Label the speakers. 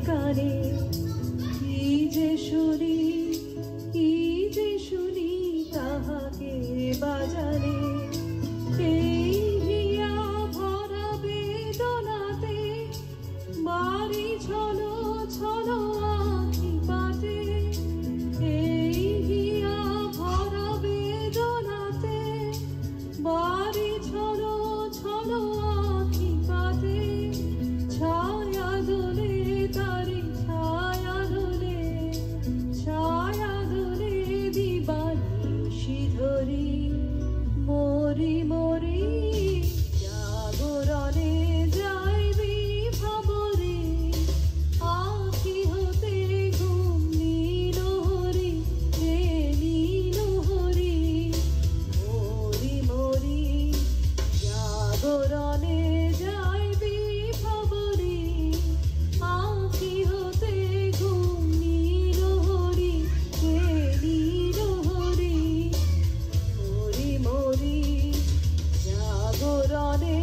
Speaker 1: কানে কি যে শুনি, কি যে শুনি তাহাকে বাজারে। এই হিয়া ভরা বেদনাতে বাড়ি ছলো ছলো আঁখি পাতে। এই হিয়া ভরা বেদনাতে বাড়ি ছলো ছলো আঁখি পাতে। ছায়া দোলে তারি ছায়া দোলে, ছায়া দোলে দিবানিশি ধরি। মরি মরি জাগরণে যাইবি ভাবরে, আঁখি হতে ঘুম নীল হরি রে নীল হরি। মরি মরি জাগরণে যাইবি ভাবরে, আঁখি হতে ঘুম নীল হরি রে নীল হরি। মরি মরি জাগরণে